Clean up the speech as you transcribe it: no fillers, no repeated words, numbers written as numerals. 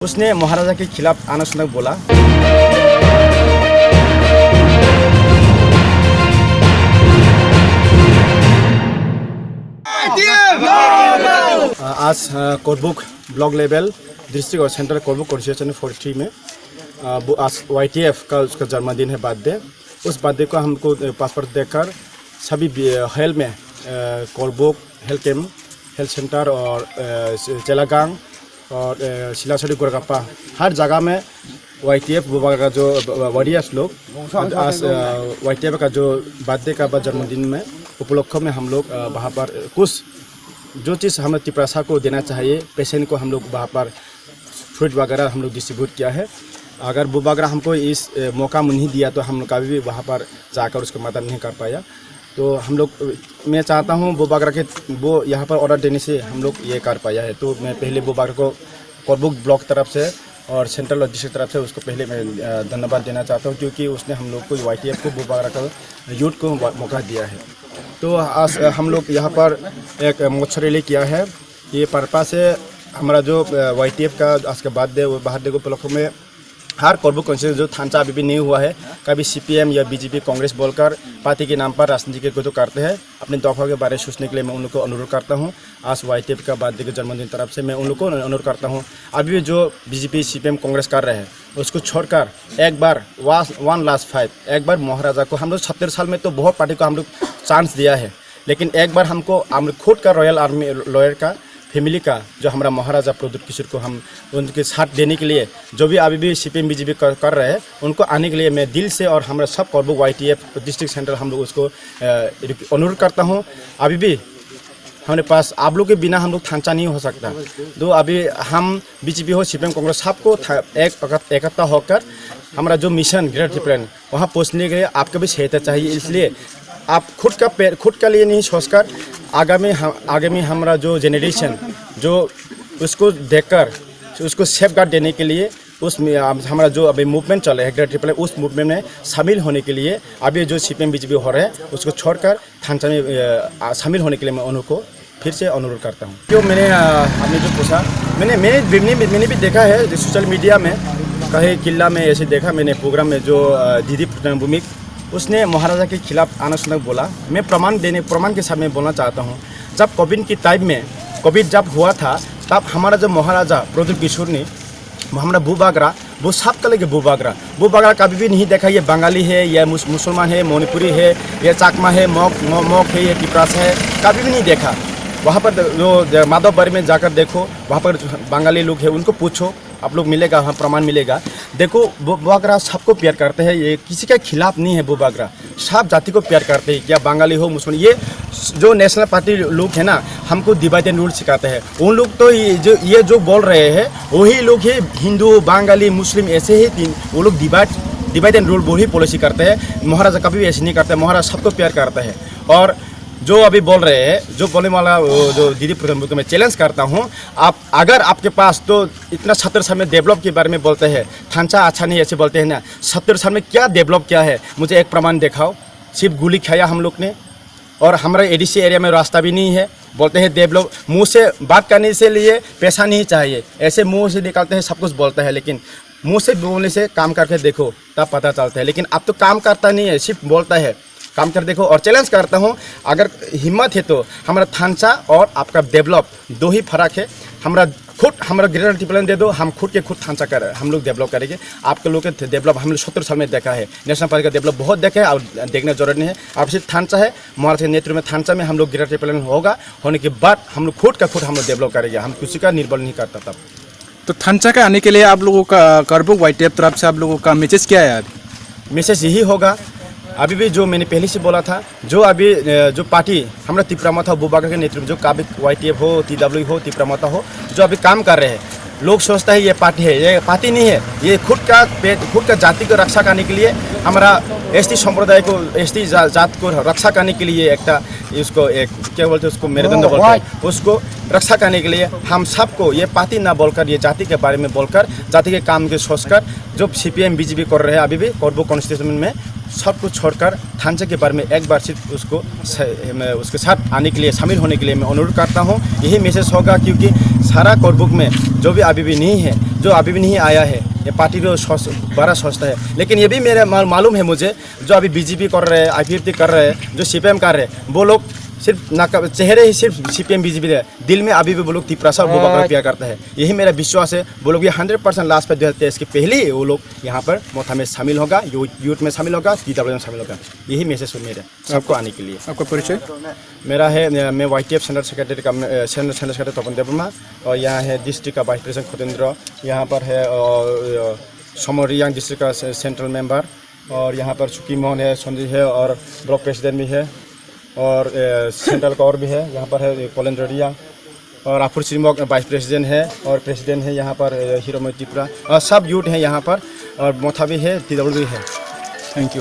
उसने महाराजा के खिलाफ आना सुना बोला। आज कोरबुक ब्लॉक लेवल डिस्ट्रिक्ट और सेंट्रल कोरबुक कॉन्स्टिट्यूशन 43 में आज YTF का उसका जन्मदिन है, बर्थडे। उस बर्थडे को हमको पासपोर्ट देकर सभी हेल्थ में कोरबुक हेल्थ कैम्प, हेल्थ सेंटर और चेलागांग और सिलासड़ी गोरगापा हर जगह में YTF का जो वॉरियर्स लोग आज YTF का जो बर्थडे का जन्मदिन में उपलक्ष्य में हम लोग वहाँ पर कुछ जो चीज़ हमें तिपरासा को देना चाहिए पेशेंट को हम लोग वहाँ पर फ्रूट वगैरह हम लोग डिस्ट्रीब्यूट किया है। अगर वो वगैरह हमको इस मौका नहीं दिया तो हम लोग कभी भी वहाँ पर जाकर उसको मदद नहीं कर पाया। तो हम लोग मैं चाहता हूँ वो बागरा के वो यहाँ पर ऑर्डर देने से हम लोग ये कर पाया है। तो मैं पहले वो बागरा को कोरबुक ब्लॉक तरफ से और सेंट्रल और डिस्ट्रिक्ट तरफ से उसको पहले मैं धन्यवाद देना चाहता हूँ, क्योंकि उसने हम लोग को YTF को वो बागरा का यूथ को मौका दिया है। तो आज हम लोग यहाँ पर एक मोर्चा रैली किया है। ये पर्पस है हमारा जो YTF का आज के बाद बर्थडे को उपलक्ष्य में हर कोरबुक कॉन्स्टिट्यूशन जो थांचा अभी भी नहीं हुआ है, कभी CPM या BJP कांग्रेस बोलकर पार्टी के नाम पर राजनीति को तो करते हैं। अपने दफा के बारे में सोचने के लिए मैं उन लोग को अनुरोध करता हूं। आज YTF का बर्थडे के जन्मदिन तरफ से मैं उन लोग को अनुरोध करता हूं, अभी भी जो BJP CPM कांग्रेस कर रहे हैं उसको छोड़कर एक बार वन लास्ट फाइट, एक बार महाराजा को हम लोग 70 साल में तो बहुत पार्टी को हम लोग चांस दिया है, लेकिन एक बार हमको खुद का रॉयल आर्मी लॉयर का फैमिली का जो हमारा महाराजा प्रद्युत किशोर को हम उनके साथ देने के लिए जो भी अभी भी CPM BJP कर रहे हैं उनको आने के लिए मैं दिल से और हमारा सब कोरबुक YTF डिस्ट्रिक्ट सेंटर हम लोग उसको अनुरोध करता हूं। अभी भी हमारे पास आप लोग के बिना हम लोग थांचा नहीं हो सकता। तो अभी हम BJP हो CPM कांग्रेस सबको एकता होकर हमारा जो मिशन ग्रेट रिप्रेजेंट वहाँ पहुँचने के लिए आपका भी सहायता चाहिए। इसलिए आप खुद का लिए नहीं सोचकर आगामी हमारा जो जेनरेशन जो उसको देखकर उसको सेफ गार्ड देने के लिए उस हमारा जो अभी मूवमेंट चल रहा है ग्रेट रिप्रेजेंट, उस मूवमेंट में शामिल होने के लिए अभी जो CPM BJP हो रहे हैं उसको छोड़कर थांचा में शामिल होने के लिए मैं उनको फिर से अनुरोध करता हूँ। क्यों मैंने आपने जो पूछा मैंने भी देखा है सोशल मीडिया में, कहीं किला में ऐसे देखा मैंने प्रोग्राम में जो दीदी भूमिक उसने महाराजा के खिलाफ आना सुना बोला। मैं प्रमाण के साथ में बोलना चाहता हूँ, जब कोविड की टाइम में कोविड जब हुआ था तब हमारा जो महाराजा प्रद्युत किशोर ने हमारा भू बागरा वो सब का लगे भू बागरा कभी भी नहीं देखा ये बंगाली है या मुसलमान है, मणिपुरी है या चाकमा है, मौक है या तिपरासा है, कभी भी नहीं देखा। वहाँ पर जो माधवबाड़ी में जाकर देखो, वहाँ पर बंगाली लोग हैं उनको पूछो, आप लोग मिलेगा, हाँ प्रमाण मिलेगा। देखो वो बागरा सबको प्यार करते हैं, ये किसी के खिलाफ नहीं है। वो बागरा सब जाति को प्यार करते हैं, क्या बंगाली हो मुसलमान। ये जो नेशनल पार्टी लोग हैं ना हमको डिवाइड एंड रूल सिखाते हैं। उन लोग तो ये जो बोल रहे हैं वही लोग हैं हिंदू बंगाली मुस्लिम ऐसे ही वो लोग डिवाइड एंड रूल वही पॉलिसी करते हैं। महाराजा कभी भी ऐसे नहीं करते, महाराजा सबको प्यार करता है। और जो अभी बोल रहे हैं जो बोलने वाला जो दीदी प्रधान को मैं चैलेंज करता हूं, आप अगर आपके पास तो इतना 70 साल में डेवलप के बारे में बोलते हैं, थांचा अच्छा नहीं ऐसे बोलते हैं ना, 70 साल में क्या डेवलप किया है मुझे एक प्रमाण दिखाओ। सिर्फ गोली खाया हम लोग ने, और हमारे ADC एरिया में रास्ता भी नहीं है। बोलते हैं डेवलप, मुँह से बात करने से लिए पैसा नहीं चाहिए, ऐसे मुँह से निकालते हैं सब कुछ बोलता है, लेकिन मुँह से बोलने से काम करके देखो तब पता चलता है। लेकिन अब तो काम करता नहीं है, सिर्फ बोलता है, काम कर देखो। और चैलेंज करता हूँ अगर हिम्मत है तो हमारा थांचा और आपका डेवलप दो ही फर्क है। हमारा ग्रेटर रिप्रेजेंट दे दो, हम खुद थांचा हम लोग डेवलप करेंगे। आपके लोग के डेवलप हम लोग 70 साल में देखा है, नेशनल पार्टी का डेवलप बहुत देखा है और देखने जरूरी नहीं है। अब सिर्फ थांचा है, महाराज के नेतृत्व में थांचा में हम लोग ग्रेटर रिप्रेजेंट होगा, होने के बाद हम लोग खुद हम लोग डेवलप करेंगे, हम किसी का निर्भर नहीं करता तब। तो थांचा का आने के लिए आप लोगों का कोरबुक YTF तरफ से आप लोगों का मैसेज क्या है? मैसेज यही होगा, अभी भी जो मैंने पहले से बोला था, जो अभी जो पार्टी हमारा तिपरामाता भू बागरा के नेतृत्व जो काबिक YTF हो, TW हो, तिपरामाता हो, जो अभी काम कर रहे हैं, लोग सोचता है ये पार्टी है, ये पार्टी नहीं है। ये खुद का जाति को रक्षा करने के लिए, हमारा ST संप्रदाय को ST जात को रक्षा करने के लिए उसको एक क्या बोलते हैं उसको मेरुदंड बोलते हैं, उसको रक्षा करने के लिए हम सबको ये पार्टी ना बोलकर ये जाति के बारे में बोलकर जाति के काम के सोचकर जो CPM BJP कर रहे हैं अभी भी कोरबुक कॉन्स्टिट्यूशन में सब कुछ छोड़कर थानचा के बारे में एक बार सिर्फ मैं उसके साथ आने के लिए, शामिल होने के लिए मैं अनुरोध करता हूँ। यही मैसेज होगा, क्योंकि सारा कोरबुक में जो भी अभी भी नहीं है, जो अभी भी नहीं आया है, ये पार्टी को बड़ा सोचता है। लेकिन ये भी मेरे मालूम है मुझे, जो अभी बीजेपी कर रहे हैं, IPFT कर रहे हैं, जो CPM कर रहे हैं, वो लोग सिर्फ चेहरे ही सिर्फ CPM बीजेपी है, दिल में अभी भी वो लोग तिपरासा और गोबा प्यार करता है। यही मेरा विश्वास है। वो लोग ये 100% लास्ट पर 2023 के पहले ही वो लोग यहाँ पर मोथा में शामिल होगा, यूथ में शामिल होगा, TW में शामिल होगा। यही मैसेज है मेरे सबको आने के लिए। आपका परिचय? मेरा है, मैं YTF सेंट्रल सेक्रेटरी का सेंट्रल सेक्रेटरी तपन देवमा, और यहाँ है डिस्ट्रिक्ट का वाइस प्रेसिडेंट खुदेंद्र, यहाँ पर है समोरियांग डिस्ट्रिक्ट का सेंट्रल मेंबर, और यहाँ पर सुकी मोहन है, संजीव है, और ब्लॉक प्रेसिडेंट भी है, और सेंट्रल का और भी है। यहाँ पर है कोलेंड्रिया, और आफुर श्रीमोक वाइस प्रेसिडेंट है, और प्रेसिडेंट है यहाँ पर हीरोमय त्रिपुरा, और सब यूथ हैं यहाँ पर, और मोथा भी है, TW भी है। Thank you.